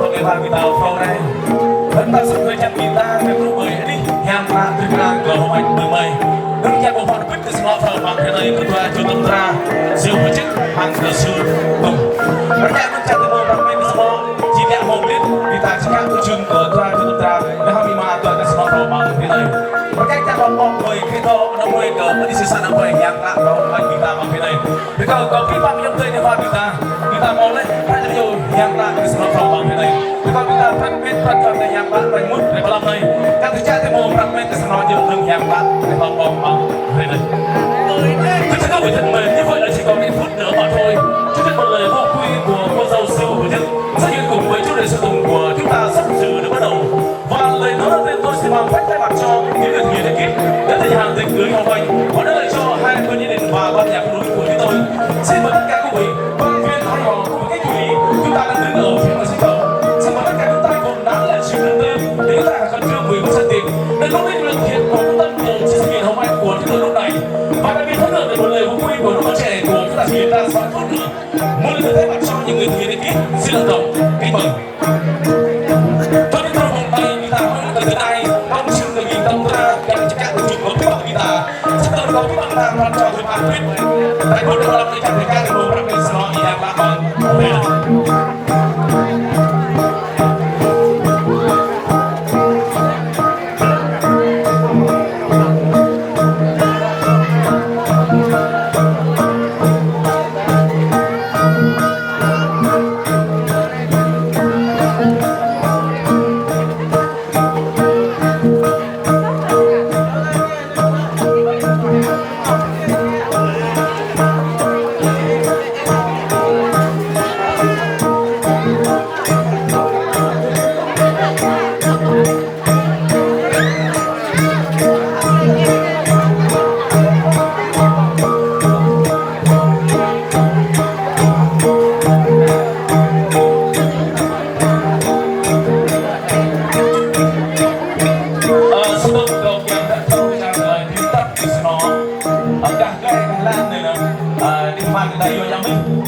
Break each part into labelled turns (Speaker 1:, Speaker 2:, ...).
Speaker 1: thuộc cái bàn guitar flow này vẫn ta sung với chân guitar cái lúc mới đi hàng ta từ ra cầu anh từ mây đứng nhà bộ phận quyết từ small phở bằng cái này từ chủ tâm ra siêu với chức hàng cờ sư cùng các nhà cũng chặt từ mơ bằng bên small chỉ đẹp một lít guitar chỉ các chương của ra chủ tâm ra để họ bị mà toàn cái small phở bằng cái này và cách nhà bọn bọn người cái đó nó mới cờ mới đi xây sản nó mới nhạc lại đó bằng guitar bằng cái này thì có khi bạn trong đây thì hoa guitar mong đấy hai nhiều nhạc lại cái small phở bằng cái này thì còn guitar thân bên thân này nhạc bạn đánh mút để vào làm này các thứ cha thì mồm bằng bên cái small nhiều hơn nhạc bạn để vào bom bằng cái này tôi sẽ không phải thân mềm như vậy là chỉ còn ít phút nữa mà thôi chứ biết một lời vô quy của cô dâu siêu của nhất sẽ hiện cùng với chủ đề sử dụng của chúng ta sắp từ được bắt đầu và lời nói đầu tiên tôi sẽ mang phách tay bạc cho những người thuyền kết đến từ nhà hàng tiệc cưới Hồng Anh có đã lời cho hai bên gia đình và ban nhạc đối của chúng tôi xin mời tất cả quý vị quan viên thái hò cùng với các quý vị chúng ta đang đứng ở phía ngoài sân khấu xin mời tất cả chúng ta cùng nắm lại sự đầu tiên để chúng ta khẩn trương vì một sân tiệc để lúc đến lực hiện của trung tâm của sự kiện Hồng Anh của chúng tôi lúc này và đặc biệt hơn nữa về một lời vô quy của đứa trẻ của chúng ta diễn ra sau phút nữa một lần thay mặt cho những người thuyền kết xin lần đầu kính mời tôi đến vòng tay guitar từ từ này ông xin được tâm ra dành cho các trường hợp bằng guitar chúng tôi có các bạn làm cho tôi bạn biết tại một lần để chẳng thể các người làm cái sao như là bạn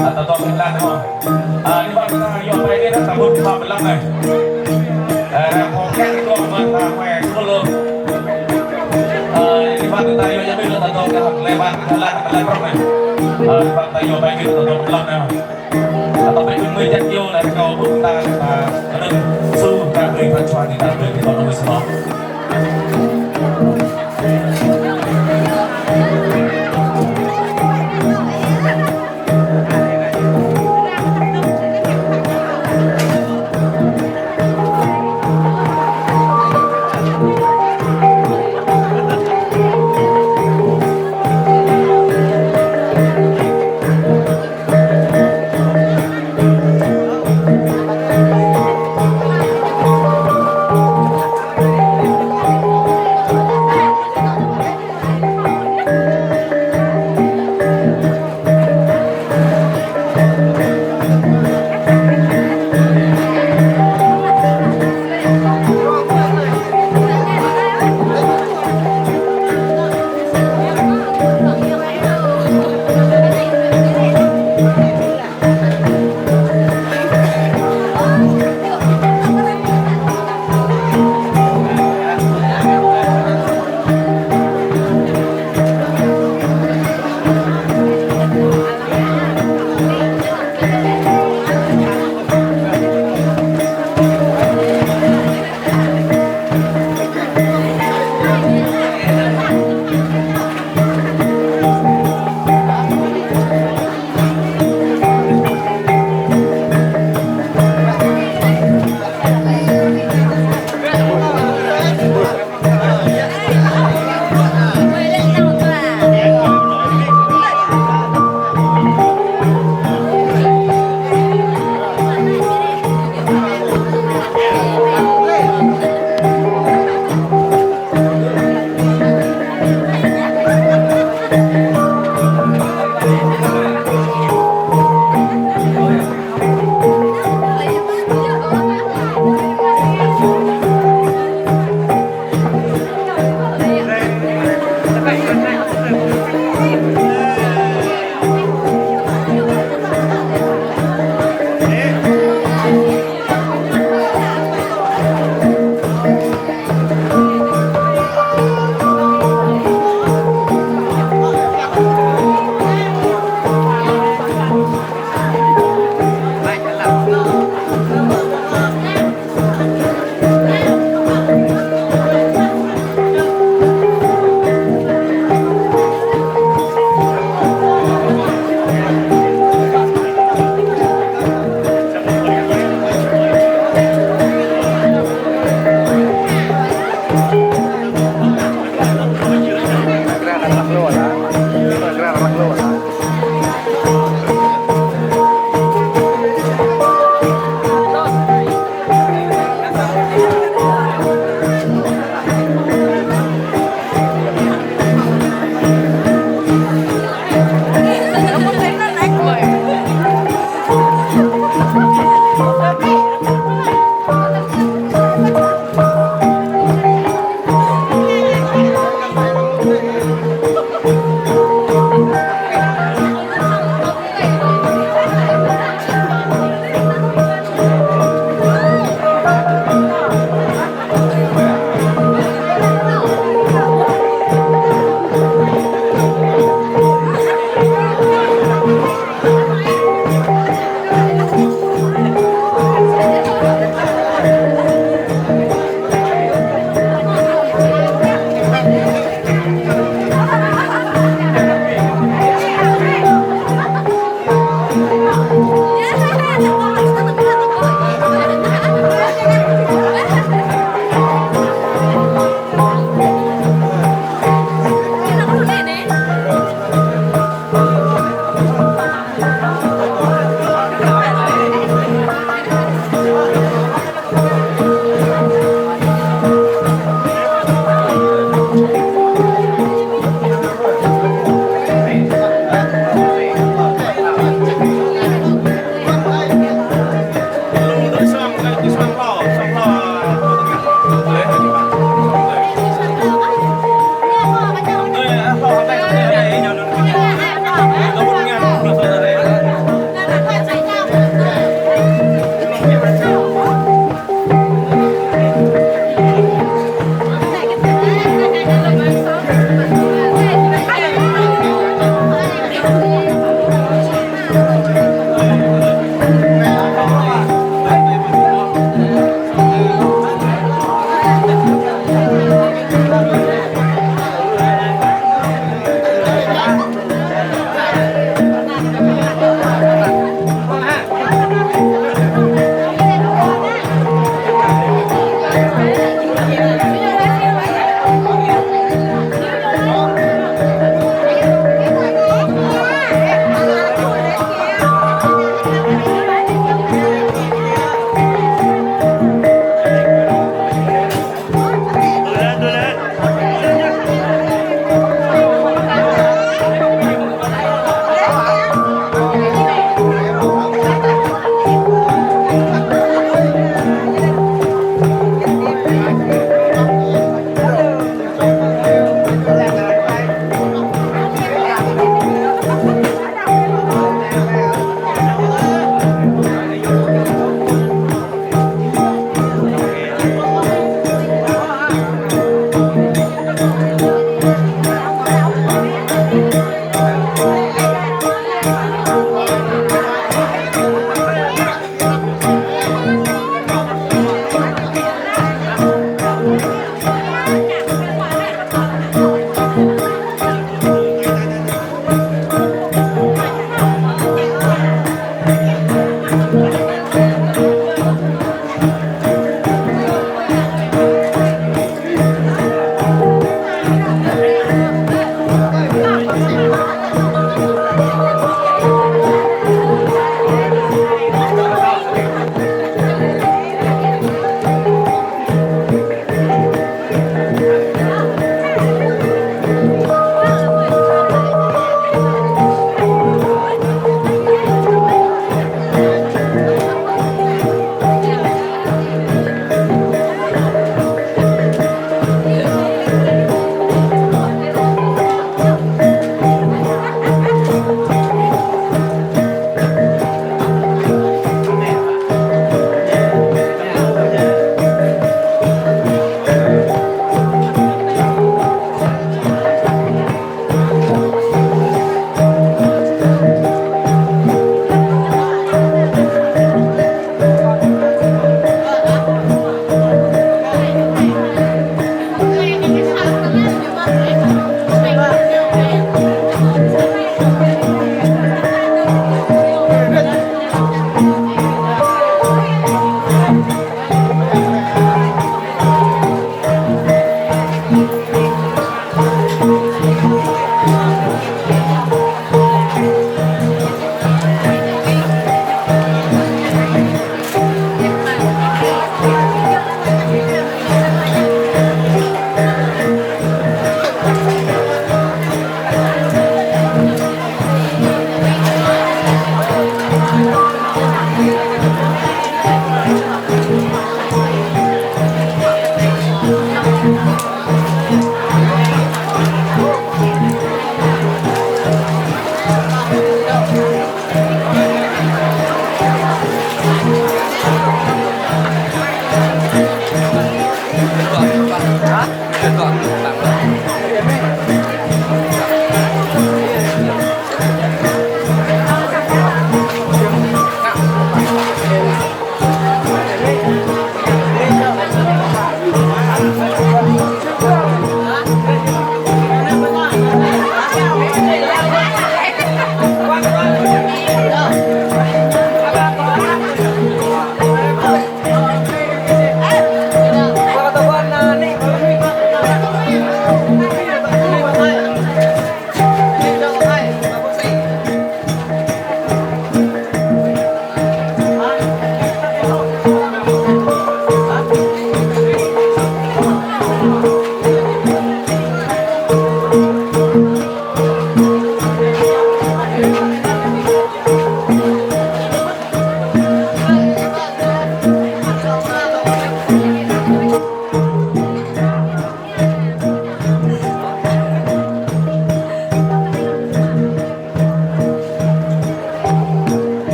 Speaker 1: atau tahun 9 memang. Di bawah kita yo baik ini tahun 15 này. Họ khác cái con mà khỏe luôn. Di bawah kita yo yang bila tahun kita lewat lewat này. Di bawah kita yo baik ini tahun 15 này. Atau baik mình chắc yêu là cầu chúng ta đừng sư ta người phát truyền thì ta được cái con nó small.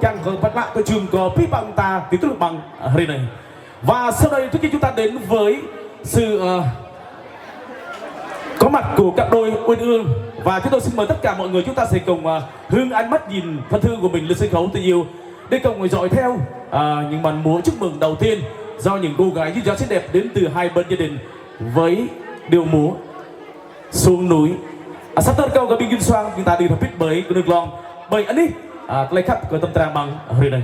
Speaker 1: chẳng có bắt lại cái trường có pi bằng ta thì tức là bằng đây này. Và sau đây trước khi chúng ta đến với sự có mặt của các đôi uyên ương, và chúng tôi xin mời tất cả mọi người chúng ta sẽ cùng hướng ánh mắt nhìn thân thương của mình lên sân khấu tình yêu để cùng dõi theo những màn múa chúc mừng đầu tiên do những cô gái như gió xinh đẹp đến từ hai bên gia đình với điệu múa xuống núi. Sắp tới câu cái biên xoang chúng ta đi tập biết bởi đường lòng bởi anh đi lấy khắp của tâm trang bằng hồi này.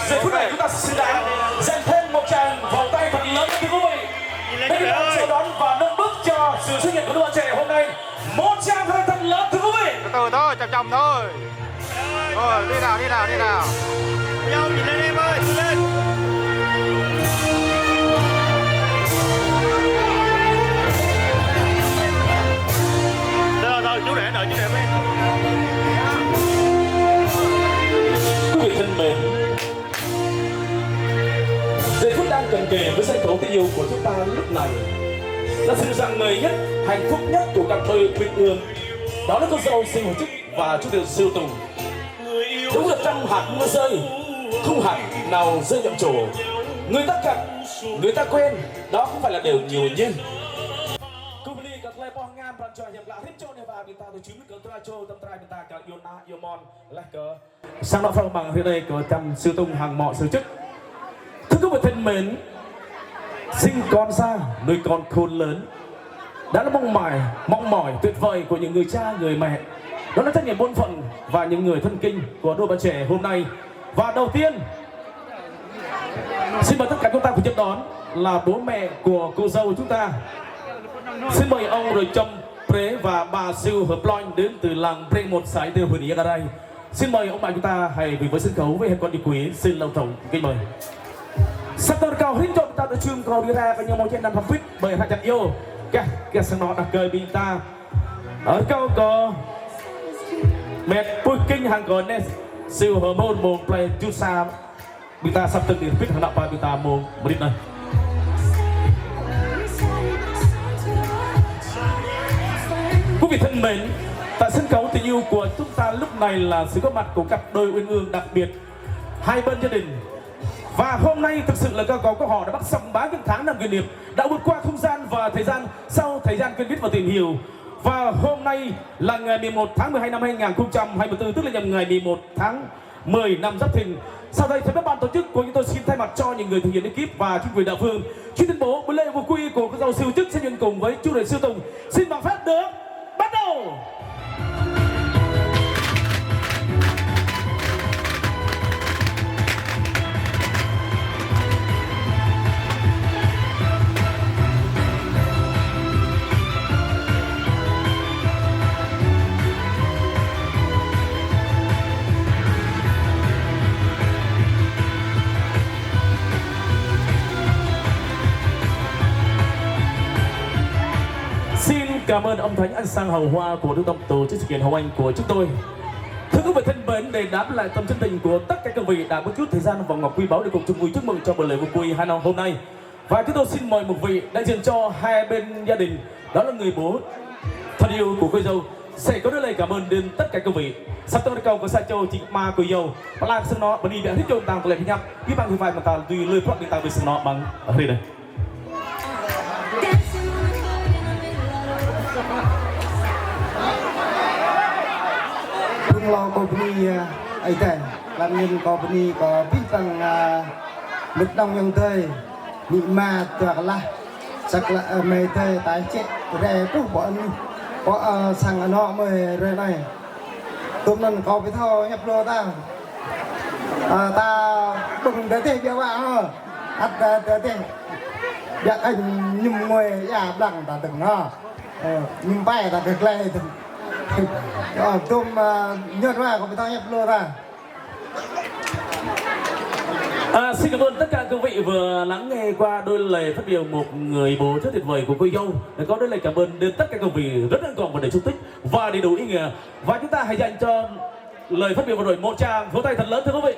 Speaker 1: Giờ phút này chúng ta xứng đáng dành thêm một tràng vòng tay thật lớn thưa quý vị. Để chúng ta chào đón và nâng bước cho sự xuất hiện của đứa bạn trẻ hôm nay. Một tràng vòng tay thật lớn thưa quý vị.
Speaker 2: Từ từ thôi, chậm chậm thôi. Rồi, đi nào. Nhau nhìn lên em ơi, đi lên. Rồi, chú để đợi em.
Speaker 1: Quý vị thân mến, giây phút đang cận kề với sân khấu tình yêu của chúng ta lúc này là sự rạng ngời nhất, hạnh phúc nhất của cặp đôi uyên ương. Đó là cô dâu sinh hồn chức và chú rể siêu tùng. Đúng là trăm hạt mưa rơi, không hạt nào rơi nhậm trổ. Người ta gặp, người ta quen, đó không phải là điều nhiều nhiên. lại bỏ ngang bàn trò hiệp lạ hết cho này và bị ta tôi chứng cỡ tôi cho tâm trai bị ta cả Yona Yomon là cỡ sang đó phong bằng thế đây cỡ trăm sư tung hàng mọi sư chức thưa quý vị thân mến sinh con ra nuôi con khôn lớn đã là mong mỏi tuyệt vời của những người cha người mẹ đó là trách nhiệm bổn phận và những người thân kinh của đôi bạn trẻ hôm nay và đầu tiên xin mời tất cả chúng ta cùng tiếp đón là bố mẹ của cô dâu chúng ta. Xin mời ông rồi chồng Pré và bà Siêu Hợp Loan đến từ làng Pré một sải từ huyện Yên ở đây. Xin mời ông bà chúng ta hãy về với sân khấu với con đi quý xin lâu trọng kính mời. Sắp tới cao hít cho chúng ta đã chương cầu đi ra và nhiều mong trên năm phút bởi hai chặt yêu kẻ sang nó đặt cơi bình ta ở câu có mẹ bôi kinh hàng còn nên Siêu Hợp Môn môn play chú sa bình ta sắp tới đến biết hàng đạo và bình ta môn một này. Quý vị thân mến, tại sân khấu tình yêu của chúng ta lúc này là sự có mặt của cặp đôi uyên ương đặc biệt hai bên gia đình. Và hôm nay thực sự là có họ đã bắt sòng bá những tháng năm kỷ niệm, đã vượt qua không gian và thời gian sau thời gian quen biết và tìm hiểu. Và hôm nay là ngày 11 tháng 12 năm 2024, tức là nhằm ngày 11 tháng 10 năm Giáp Thìn. Sau đây thay mặt ban tổ chức của chúng tôi xin thay mặt cho những người thực hiện ekip và chính quyền địa phương chuyên tuyên bố buổi lễ vô quy của các dâu siêu chức sẽ nhận cùng với chú rể siêu tùng. Xin bằng phép được bắt đầu. Cảm ơn ông Thánh An Sang Hồng Hoa của trung tâm tổ chức sự kiện Hồng Anh của chúng tôi. Thưa quý vị thân mến, để đáp lại tâm chân tình của tất cả các vị đã có chút thời gian và ngọc quý báu để cùng chung vui chúc mừng cho buổi lễ vô quy 2 năm hôm nay. Và chúng tôi xin mời một vị đại diện cho hai bên gia đình, đó là người bố thân yêu của cô dâu sẽ có đôi lời cảm ơn đến tất cả các vị. Sắp tới cầu của Sa Châu chị ma của dâu và là sân nó bên đi đã thích cho tàng của lệ nhau. Quý bạn thì phải mà ta tùy lười thoát đi ta với sân nó bằng ở đây này.
Speaker 3: Lo company ấy thế làm nhân company có biết rằng lực đông nhân tơi bị ma tuyệt là chắc là mày tơi tái chết để cũng bọn có sang nó mới rồi này tụi mình có cái thao nhập lô ta ta đừng để tiền cho bạn thôi ăn để tiền dạ anh nhung ngồi dạ đằng ta đừng ha nhưng bay ta cực lệ tôm nhớ ra có phải thao nhập lô ta.
Speaker 1: Xin cảm ơn tất cả các vị vừa lắng nghe qua đôi lời phát biểu một người bố rất tuyệt vời của cô dâu. Để có đôi lời cảm ơn đến tất cả các vị rất ân cần và đầy xúc tích và đầy đủ ý nghĩa. Và chúng ta hãy dành cho lời phát biểu vừa rồi một tràng vỗ tay thật lớn thưa quý vị.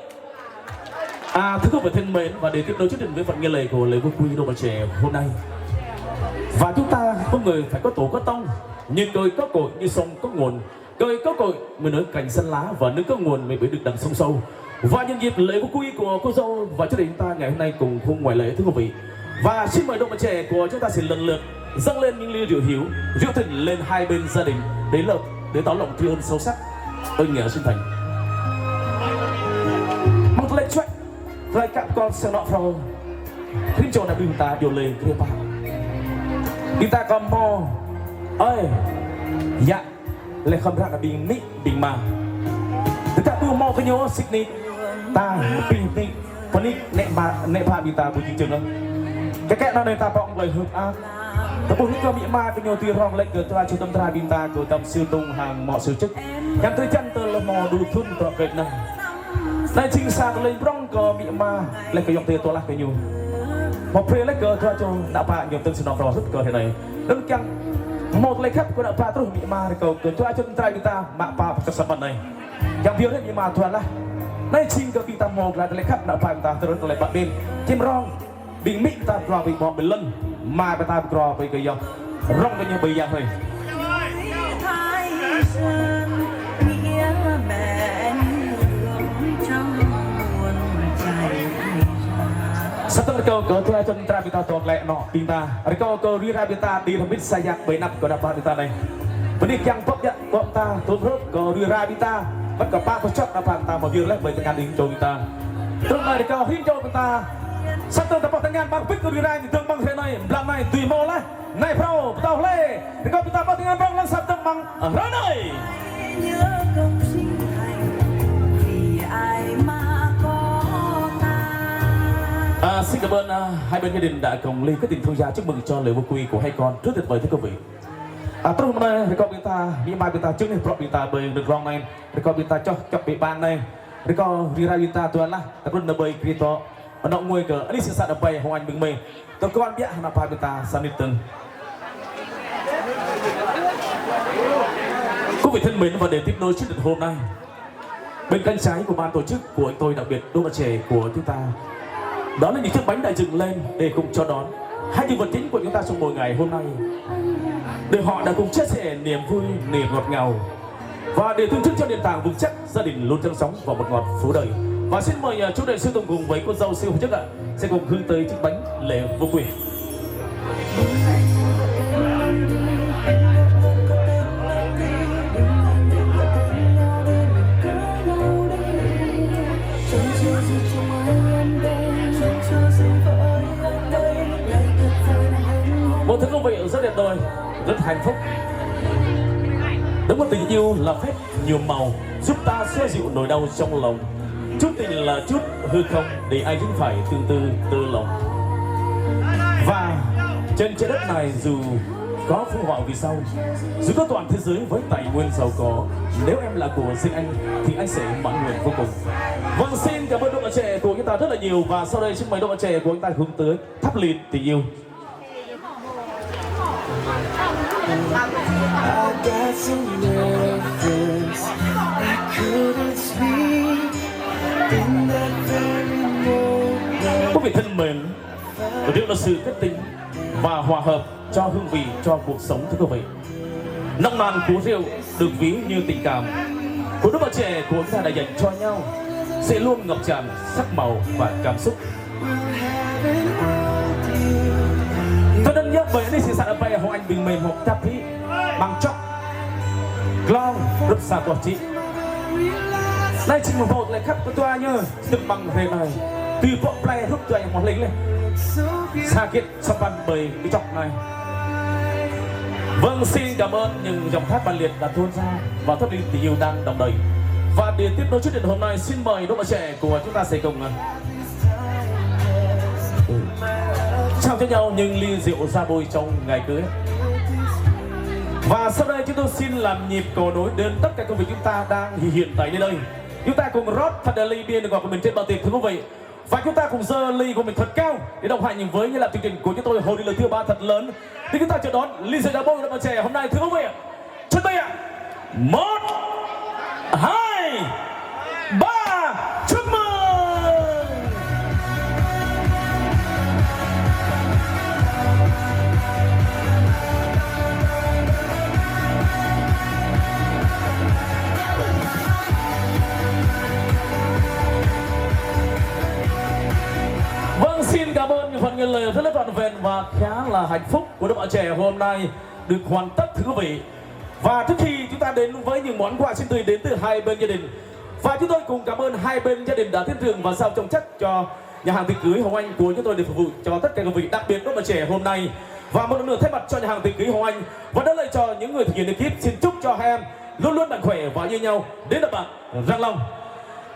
Speaker 1: Thưa quý vị thân mến, và để tiếp nối chương trình với phần nghe lời của lời vô quy đôi bạn trẻ hôm nay. Và chúng ta con người phải có tổ có tông, như cây có cội như sông có nguồn, cây có cội mới nới cành xanh lá và nước có nguồn mới được đằng sông sâu. Và nhân dịp lễ vô quy của cô dâu và cho đến chúng ta ngày hôm nay cùng không ngoài lễ thưa quý vị. Và xin mời đôi bạn trẻ của chúng ta sẽ lần lượt dâng lên những ly rượu hiếu, rượu thịnh lên hai bên gia đình để tỏ lòng tri ân sâu sắc ơn nghĩa sinh thành. Mong lên chuyện rồi các con sẽ nọ phao thêm chỗ nào chúng ta điều lên cái pa chúng ta còn mò ơi dạ lại không ra là bình mỹ bình mà chúng ta tu mò cái nhau Sydney ta bình mỹ còn đi nệ pa bình ta buổi chương đó cái nào này ta bọng lời hưởng ác ta buổi cơ mỹ ma cái nhau tiền rong lệnh từ ta trung tâm tra bình ta của tâm siêu tung hàng mọi sự chức em tới chân từ là mò đủ thun tọa kịch này đây chính xác lên rong cơ mỹ ma lại cái dòng tiền tôi là cái nhiều một phê lấy cờ cho đạo bà nhiều tên sự nọ rất cờ thế này đơn chăng một lấy khách của đạo bà tôi bị ma thì cầu cờ cho chân trai người ta mạ bà và sản phẩm này chẳng biết hết bị ma thuần là đây chính cơ khi ta một là lấy khách đạo bà người ta tôi lấy bạn bên chim rong bị mỹ ta rong bị bỏ bị lân mà người ta rong bị cái dòng rong cái như bây giờ thôi. sắp tới câu có theo chân tra bita toàn lệ nọ tin ta câu đi ra bita đi thằng biết sai giặc bảy năm có đáp ba bita này vấn đề chẳng bóp nhận bóp ta tốn rốt có đi ra bita bắt cả ba có chót đáp ta mà việc lấy bảy tiếng đi cho bita tương lai câu hít cho bita sắp tới tập tiếng bằng biết có đi ra thì tương bằng thế này làm này tùy mô lá này pro tàu lê câu bita bắt tiếng bằng lần sắp tương bằng ở đây xin cảm ơn hai bên gia đình đã cùng ly cái tình thương gia chúc mừng cho lễ vô quy của hai con rất tuyệt vời thưa quý vị. Tối hôm nay thì con chúng ta ngày mai chúng ta trước này pro chúng ta bơi được long này, thì con chúng ta cho bị ban này, thì con đi ra chúng ta tuần là tập runner bơi krito, động môi cờ, anh đi sinh sản ở bay Hoàng Anh Bình Minh, tôi con biết hàng apa chúng ta sanitin. Quý vị thân mến và để tiếp nối chương trình hôm nay, bên cạnh trái của ban tổ chức của anh tôi đặc biệt đôi bạn trẻ của chúng ta. Đó là những chiếc bánh đã dựng lên để cùng cho đón hai nhân vật chính của chúng ta trong mỗi ngày hôm nay, để họ đã cùng chia sẻ niềm vui, niềm ngọt ngào và để tương chức cho nền tảng vững chắc gia đình luôn chân sống vào một ngọt phú đời. Và xin mời chú đại sư Tùng cùng với cô dâu siêu chức ạ sẽ cùng hướng tới chiếc bánh lễ vô quy. Một thứ công vị rất đẹp đôi, rất hạnh phúc. Đúng một tình yêu là phép nhiều màu, giúp ta xoa dịu nỗi đau trong lòng. Chút tình là chút hư không để ai cũng phải tương tư tư lòng. Và trên trái đất này dù có phú họa vì sao, dù có toàn thế giới với tài nguyên giàu có, nếu em là của riêng anh thì anh sẽ mãn nguyện vô cùng. Vâng, xin cảm ơn đội bạn trẻ của chúng ta rất là nhiều và sau đây xin mời đội bạn trẻ của chúng ta hướng tới thắp lịt tình yêu. Quý vị thân mến, điều là sự kết tinh và hòa hợp cho hương vị cho cuộc sống thưa quý vị. Nồng nàn của rượu được ví như tình cảm của đôi bạn trẻ của chúng ta đã dành cho nhau sẽ luôn ngập tràn sắc màu và cảm xúc. Tôi đang nhớ về đây sự sản phẩm Hoàng Anh Bình Minh một tạp chí bằng chóc Glong rất xa của chị. Đây chỉ một lại khắp của tôi nhớ từng bằng thế này từ bộ play giúp cho anh một lính lên xa kiện sắp bắn bởi cái chọc này. Vâng, xin cảm ơn những dòng thác ban liệt đã tuôn ra và thắp lên tình yêu đang đong đầy. Và để tiếp nối chương trình hôm nay xin mời đôi bạn trẻ của chúng ta sẽ cùng trao cho nhau những ly rượu ra bôi trong ngày cưới. Và sau đây chúng tôi xin làm nhịp cầu nối đến tất cả quý vị chúng ta đang hiện tại nơi đây. Chúng ta cùng rót thật là ly bia được gọi của mình trên bàn tiệc thưa quý vị. Và chúng ta cùng giơ ly của mình thật cao để đồng hành với như là chương trình của chúng tôi hồi đi lần thứ 3 thật lớn. Thì chúng ta chờ đón ly rượu ra bôi của bạn trẻ hôm nay thưa quý vị. Chuẩn bị ạ. 1, 2, 3, chúc mừng. Vâng, xin cảm ơn những phần nhân lời rất là trọn vẹn và khá là hạnh phúc của đôi bạn trẻ hôm nay được hoàn tất thưa quý vị. Và trước khi chúng ta đến với những món quà xin tươi đến từ hai bên gia đình, và chúng tôi cùng cảm ơn hai bên gia đình đã thiên trường và giao trọng trách cho nhà hàng tiệc cưới Hồng Anh của chúng tôi để phục vụ cho tất cả quý vị, đặc biệt đôi bạn trẻ hôm nay. Và một lần nữa thay mặt cho nhà hàng tiệc cưới Hồng Anh và đỡ lời cho những người thực hiện ekip xin chúc cho hai em luôn luôn mạnh khỏe và yêu nhau đến đập bạn răng long.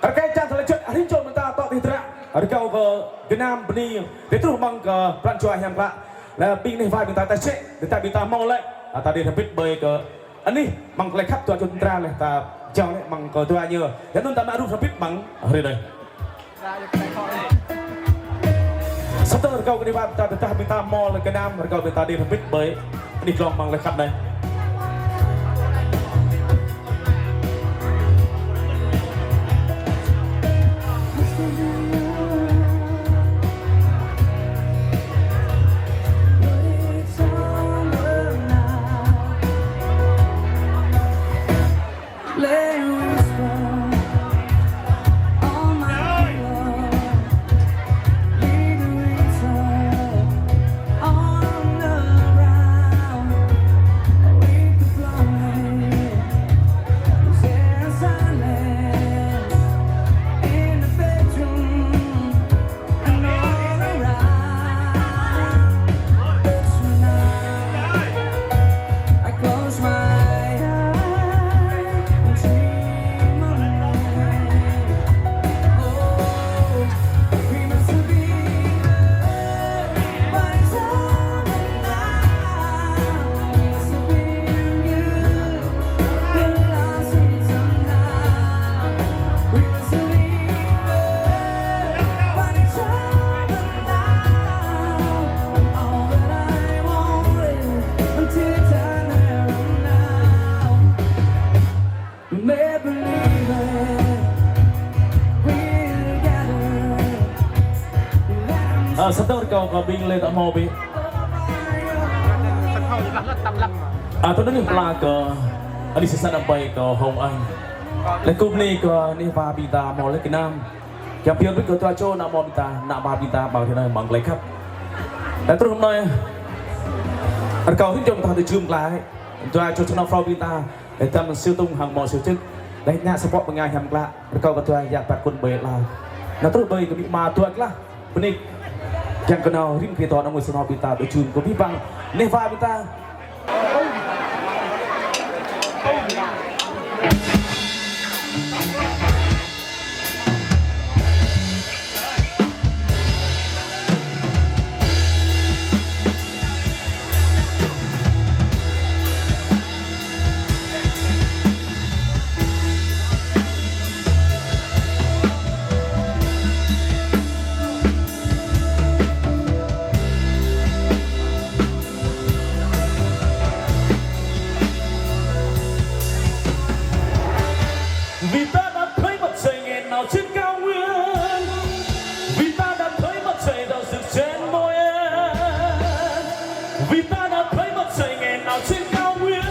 Speaker 1: Các trang thật là chuyện hình trộn ta tọt thì ra ở câu Việt Nam bni để tôi mong plan cho anh em bạn là pin này vai người ta sẽ người ta bị ta mong lại ta đi làm biết bơi cờ anh đi bằng lại khắp cho chúng ta này ta chào này bằng cờ tôi nhờ thế nên ta đã rút ra biết bằng ở đây sắp tới câu cái đi ba ta bị ta mò lại cái nam rồi câu người ta đi làm biết bơi đi lòng bằng lại khắp đây. cao có binh lên tạm mò bị
Speaker 2: sân khấu rất là tâm lâm mà
Speaker 1: tôi nói những pla cờ anh đi sang bay cờ hồng anh lấy cúp này cờ này ba bita mò lấy cái nam kẹp pion với cờ toa cho nam mò bita nam ba bita bảo thế này bằng lấy khắp đã tôi hôm nay anh cao thích trong ta từ trường lại toa cho chúng nó phao bita để tâm siêu tung hàng mò siêu chức đấy nhà support bằng ngày hàng lạ anh cao có toa dạng bạc quân bể là nó tôi bơi cái bị mà tuột là bên này chẳng có nào riêng khi đó nó ngồi xem họ bita đội trường củaพี่บังnày ba bita vì ta đã thấy mặt trời ngày nào trên cao nguyên, vì ta đã thấy mặt trời đỏ rực trên môi em, vì ta đã thấy mặt trời ngày nào trên cao nguyên,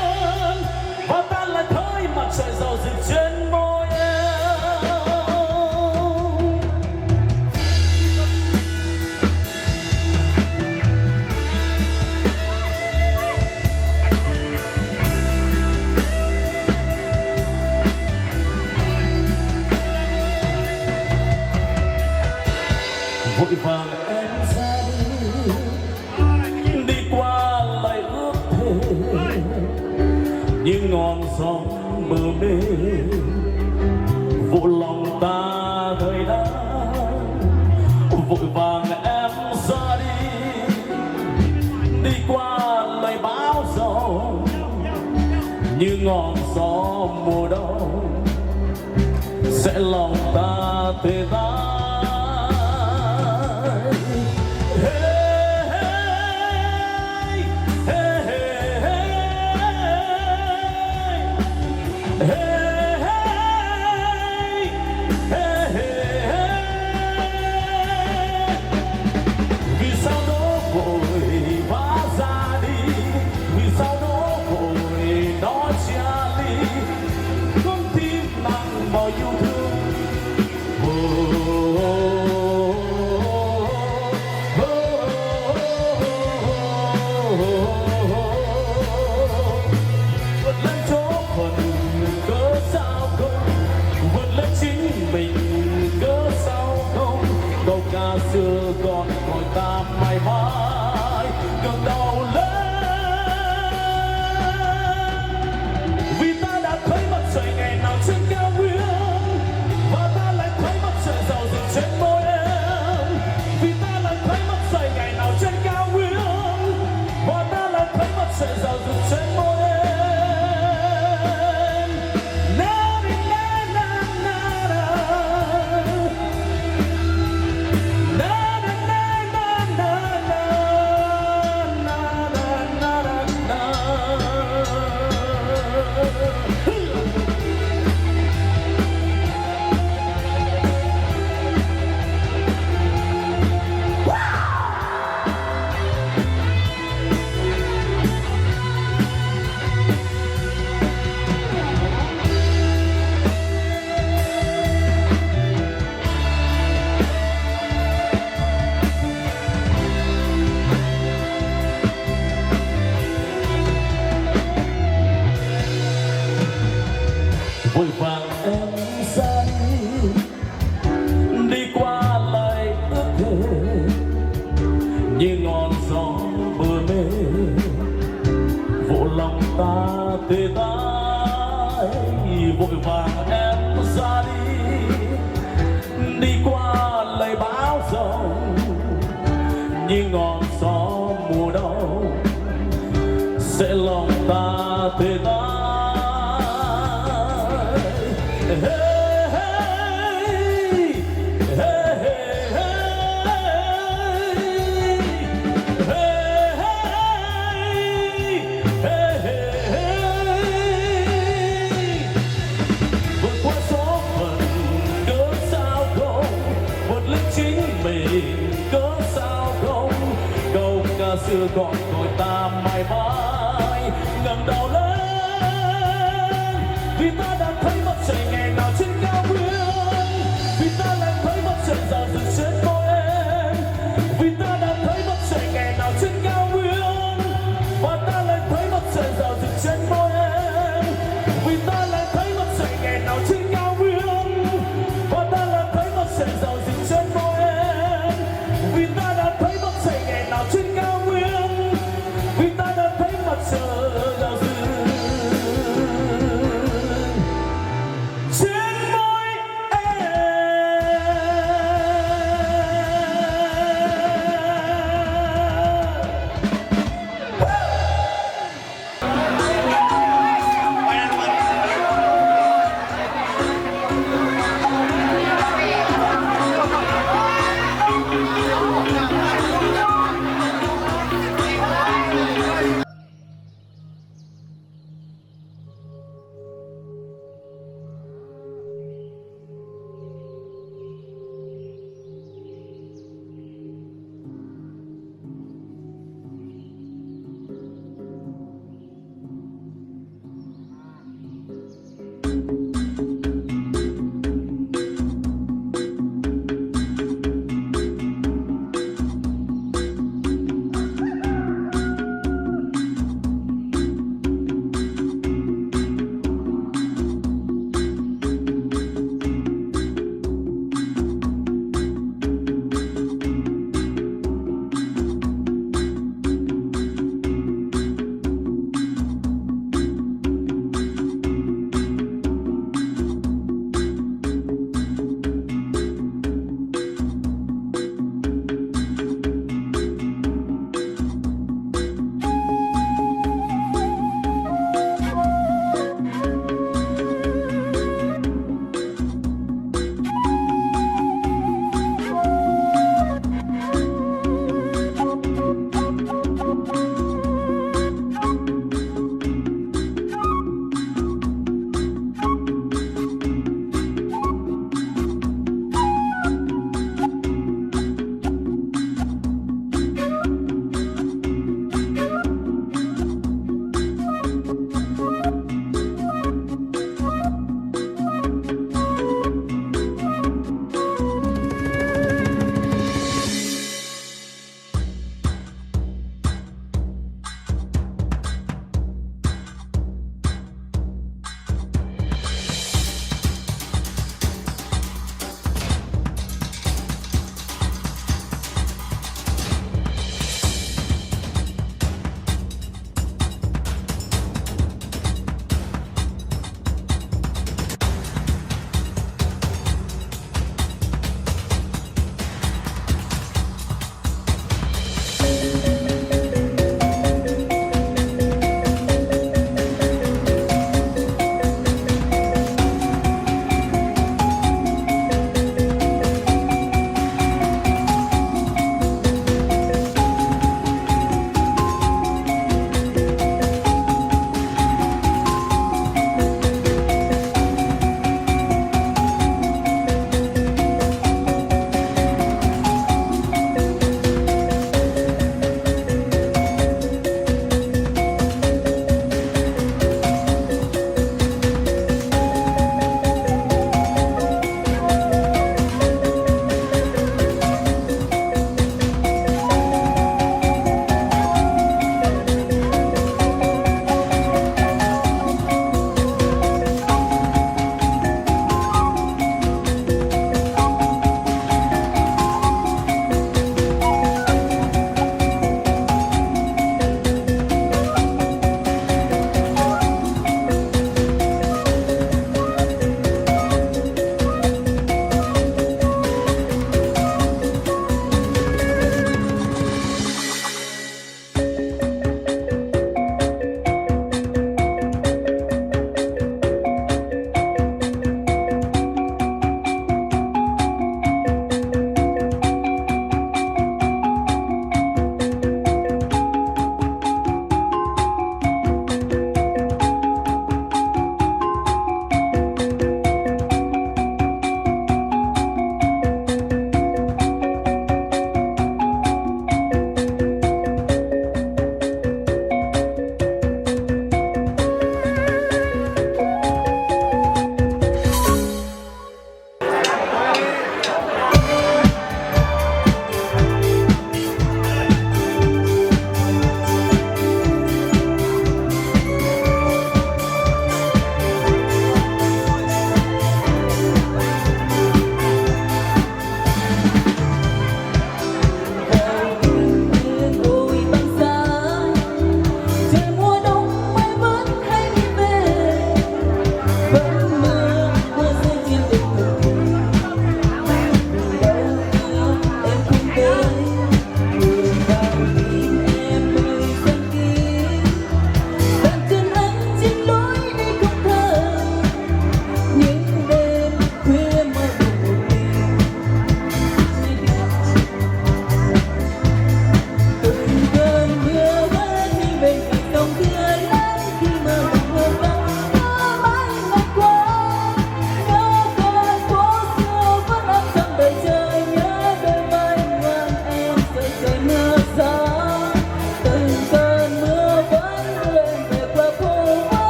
Speaker 1: và ta lại thấy mặt trời đỏ rực trên môi em. Vội vàng em ra đi qua lại ước thề như ngọn sóng bờ mê vụ lòng ta thời đã vội vàng em ra đi qua lời báo giông như ngọn gió mùa đông sẽ lòng ta tê tái. Vì sao nó vội vã ra đi, vì sao nó vội nó chia ly, con tim nặng bao yêu thương. Vượt lên chỗ phần cớ sao không, vượt lên chính mình cớ sao không, câu ca xưa còn hỏi ta mãi mãi ngẩng đầu lên. Vì ta đã thấy mặt trời ngày nào trên cao nguyên, và ta lại thấy mặt trời giàu rực trên môi em. Vì ta lại thấy mặt trời ngày nào trên cao nguyên, và ta lại thấy mặt trời giàu rực trên môi em. Na na na na na na na na na vội vàng em ra đi qua lại ước thề như ngọn gió bờ mê vụ lòng ta tê tái. Vội vàng em ra đi qua lời báo giông như ngọn gió mùa đông sẽ lòng ta tê tái. Vượt qua số phận cớ sao không, vượt lên chính mình cớ sao không, xưa còn đôi ta mãi mãi ngẩng đầu lên, vì ta đã thấy mặt trời ngày nào trên cao nguyên, vì ta lại thấy mặt trời rạng rực trên môi em, vì ta đã thấy mặt trời ngày nào trên cao nguyên, và ta lại thấy mặt trời rạng rực trên môi em, vì ta lại thấy mặt trời ngày nào trên cao nguyên, và ta lại thấy mặt trời rạng rực trên môi em, vì ta đã thấy mặt trời ngày nào trên cao nguyên, vì ta đã thấy mặt trời rạng rực trên môi em.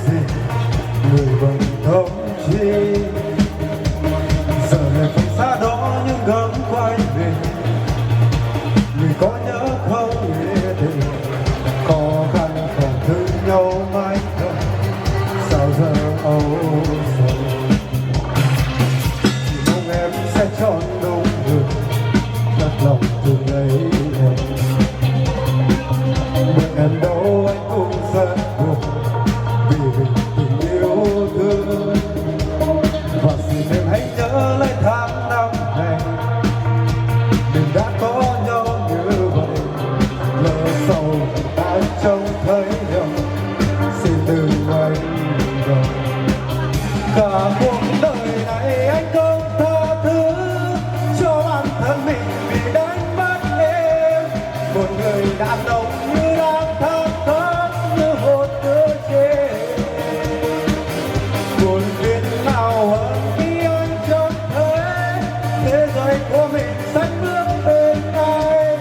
Speaker 3: gì người vẫn thấu chi giờ này không xa đó nhưng gấm quay về người có nhớ không nghĩa tình khó khăn còn thương nhau mãi không sao giờ âu sầu chỉ mong em sẽ chọn đúng người đặt lòng thương lấy em bởi em đâu anh cũng rất buồn vì tình yêu thương và xin em hãy nhớ lấy tháng năm này mình đã có nhau như vậy lỡ sau đã trông thấy nhau xin đừng anh rồi cả cuộc đời này anh không tha thứ cho bản thân mình vì đánh mất em một người đàn ông như đang than thở như một đứa trẻ buồn biết nào hơn khi anh trông thấy thế giới của mình sánh bước bên ai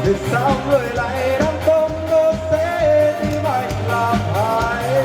Speaker 3: vì sao người lại đang không có sẽ tim anh làm hại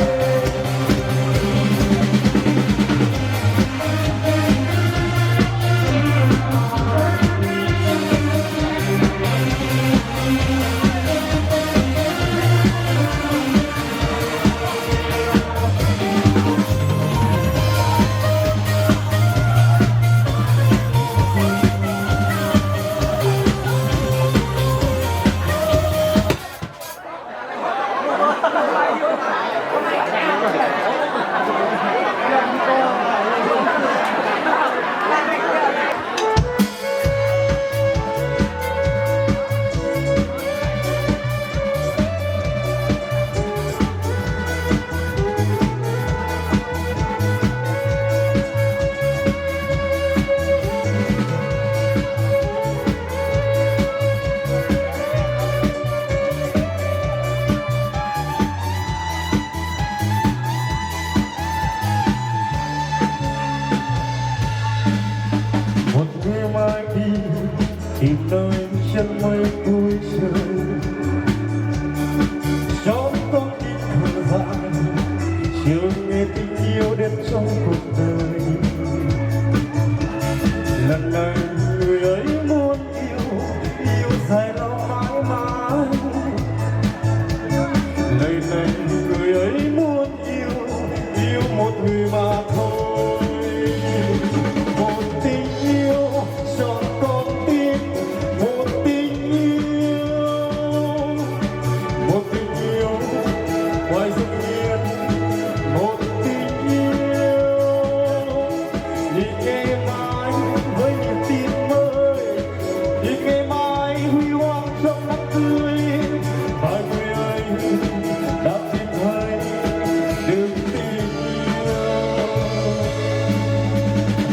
Speaker 3: một người mai đi tìm nơi chân mây vui chơi cho con tim thở dài chưa nghe tình yêu đến trong cuộc đời lần này người ấy muốn yêu dài lâu mãi mãi lời này người ấy muốn yêu một người mà thôi một tình yêu chọn con tim một tình yêu ngoài rừng yên một tình yêu nhìn ngày mai với niềm tin mới nhìn ngày mai huy hoàng trong nắng tươi và người ấy đã tìm thấy được tình yêu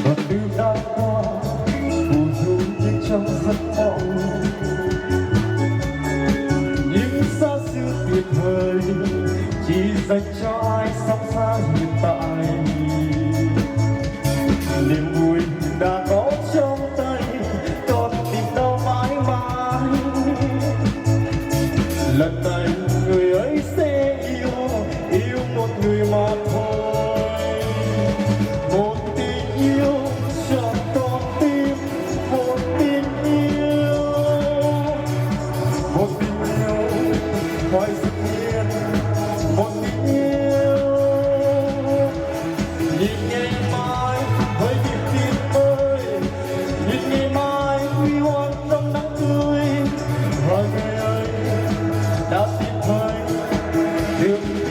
Speaker 3: và đêm đã qua phù du như trong giấc mộng những xa xưa tuyệt vời chỉ dành cho ai sống xa hiện tại niềm vui đã có trong tay còn tìm đâu mãi mãi lần này người ấy sẽ yêu một người mà thôi một tình yêu chọn con tim một tình yêu ngoài rừng yên một tình yêu nhìn ngày mai với niềm tin mới nhìn ngày mai huy hoàng trong nắng tươi và người ấy đã tìm thấy được tình yêu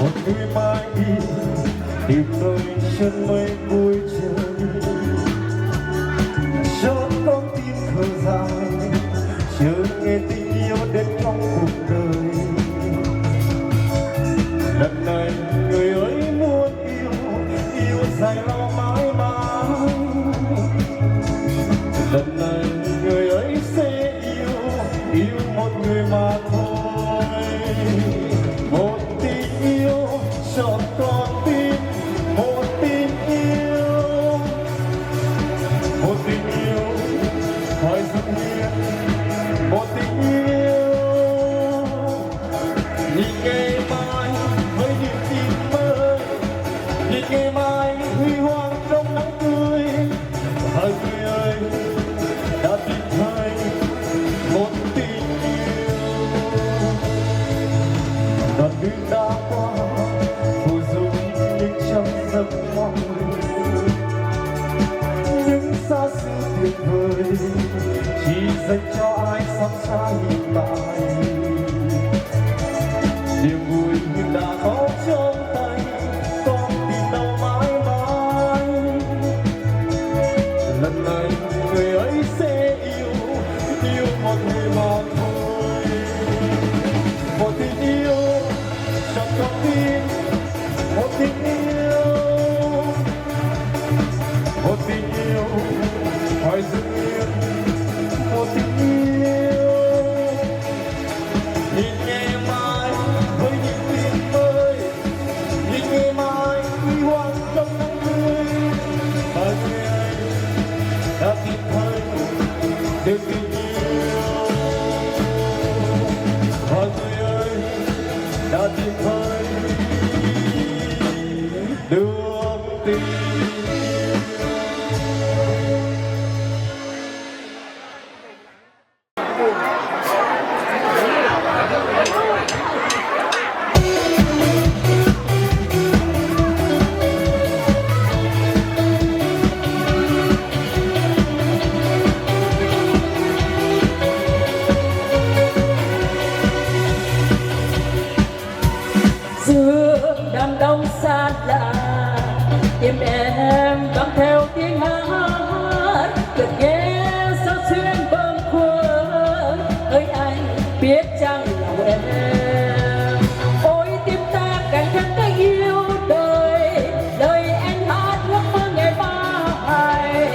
Speaker 3: một người mai đi tìm nơi chân mây vui chơi cho con tim thở dài chờ nghe tình yêu đến trong cuộc đời
Speaker 4: như đã qua phù dung như trong giấc mộng những xa xứ tuyệt vời chỉ dành cho ai sắp xa hiện tại niềm vui như đã có trong tay con tìm đâu mãi mãi lần này người ấy sẽ yêu một người mà thôi một tình yêu trong con tim một tình yêu hỏi dưng yên một tình yêu nhìn nghe mãi với những tiếng mới nhìn nghe mãi huy hoàng trong nắng tươi và người ấy đã tìm thấy được tình yêu và người ấy đã tìm thấy được tình
Speaker 5: giữa đám đông xa lạ tim em vang theo tiếng hát chợt nghe sao xuyên bâng khuâng ơi anh biết chăng lòng em ôi tim ta càng khát cái yêu đời đời anh hát ước mơ ngày mai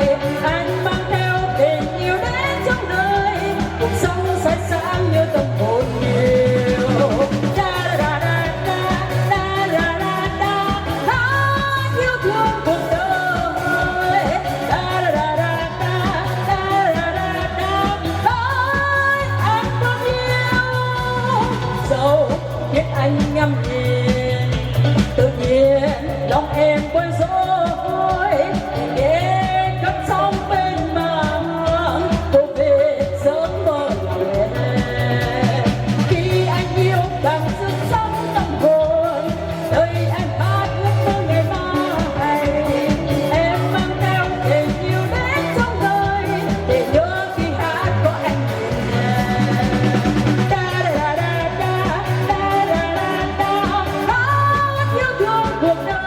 Speaker 5: anh mang theo tình yêu đến trong đời cuộc sống sẽ sáng như tâm hồn yêu anh ngắm nhìn tự nhiên lòng em bối rối nghe khắp sóng bên mang cô về sớm mơ về khi anh yêu càng sức sống tâm hồn đời anh hát ước mơ ngày mai em mang theo tình yêu đến trong đời để nhớ khi hát có anh cuộc đời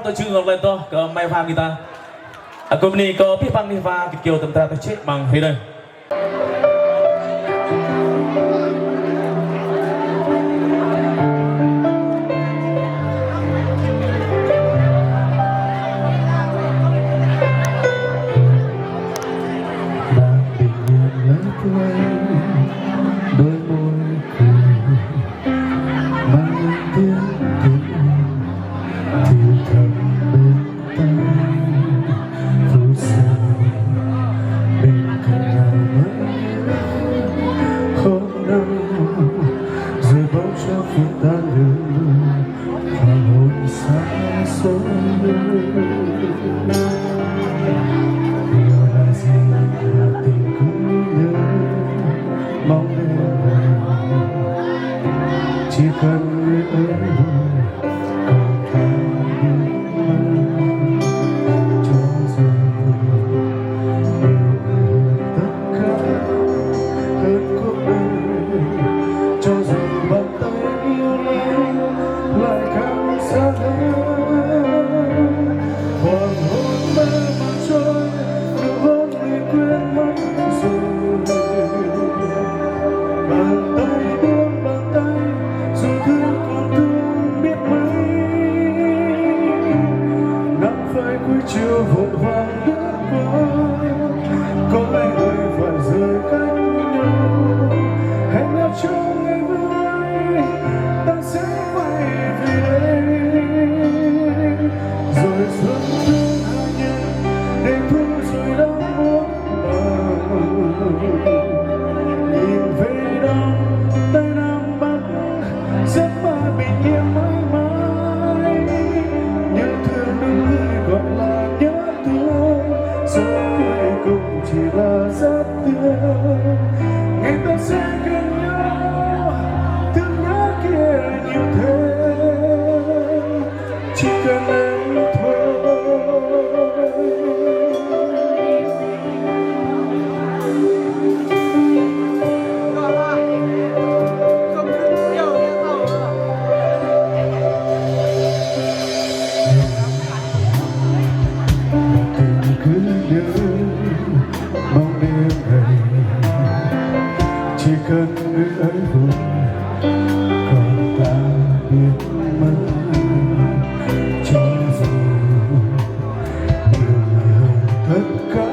Speaker 1: tôi chưa ngọc lên to có may pha người ta cùng này có biết băng đi pha kịch kiều tầm ta tôi chết bằng phía đây
Speaker 4: đôi môi cười mang những tiếng thì thầm bên tay phút sau bên cạnh nhau hôm nào rồi bóng cho phút tan đường hoàng hôn xa xôi yêu là gì là tình cứ nhớ mong em về chỉ cần người ở còn ta biết mang cho dù yêu hơn tất cả hơn cuộc đời cho dù bàn tay yêu em lại càng xa hơn hoàng hôn mơ màng trôi nụ hôn người quên mất rồi bàn tay buông bàn tay dù thương còn thương biết mấy nắng phai cuối chiều vội vàng lướt qua có lẽ người phải rời cách nhau hẹn nhau trong ngày mai ta sẽ quay về rồi xuân thương hai nhân để thu rồi đau muôn nhìn về đông tây nam bắc giấc mơ bình yên mãi mãi nhớ thương những người gọi là nhớ thương rồi cuối cùng chỉ là rất thương ngày ta sẽ gần nhau thương nhớ kia nhiều thêm chỉ cần em thôi. Cứ nhớ mong đêm ngày chỉ cần người ấy vui còn ta biết mất cho dù yêu là hơn tất cả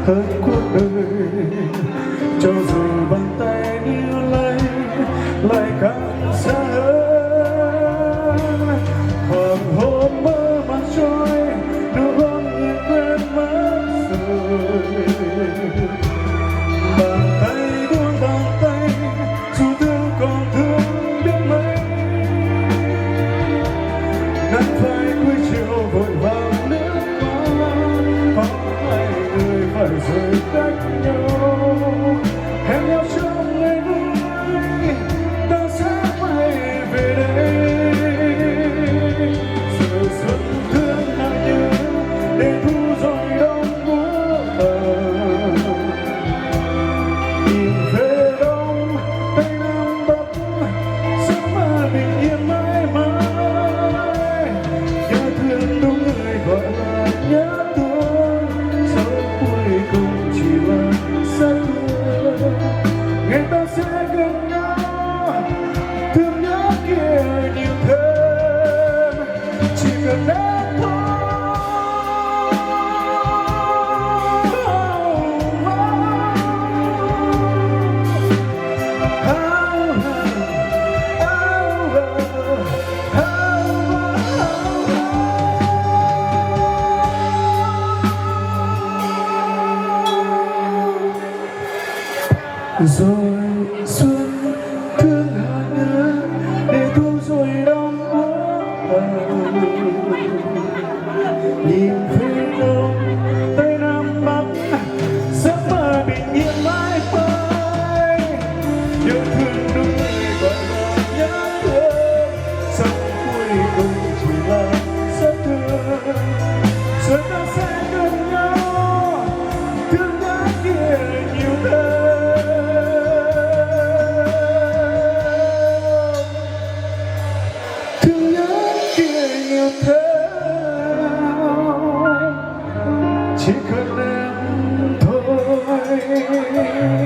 Speaker 4: hơn cuộc đời cho dù bàn tay níu lấy lại càng xa hơn hoàng hôn mơ màng trôi nụ hôn người quên mất rồi bàn tay buông bàn tay dù thương còn thương biết mấy nắng phai cuối chiều vội vàng lướt qua có hai người phải rời cách nhau hẹn nhau trong ngày mai ta sẽ quay về đây giờ xuân thương hai nhớ để thu rồi đông mùa nhìn về đông tây nam bắc giấc mơ bình yên mãi mãi nhớ thương đúng người gọi là nhớ thương rồi cuối cùng chỉ là xa thương ngày ta sẽ gần nhau thương nhớ kia nhiều thêm chỉ cần em rồi xuân thương hà nhớ để thu rồi đông nhìn phía đông tây nam bắc giấc mơ bình yên mãi mãi nhớ thương đúng người gọi là nhớ thương sống cuối cùng chỉ là rất thương rồi ta sẽ gần nhau thương nhớ kia nhiều hơn
Speaker 5: ơi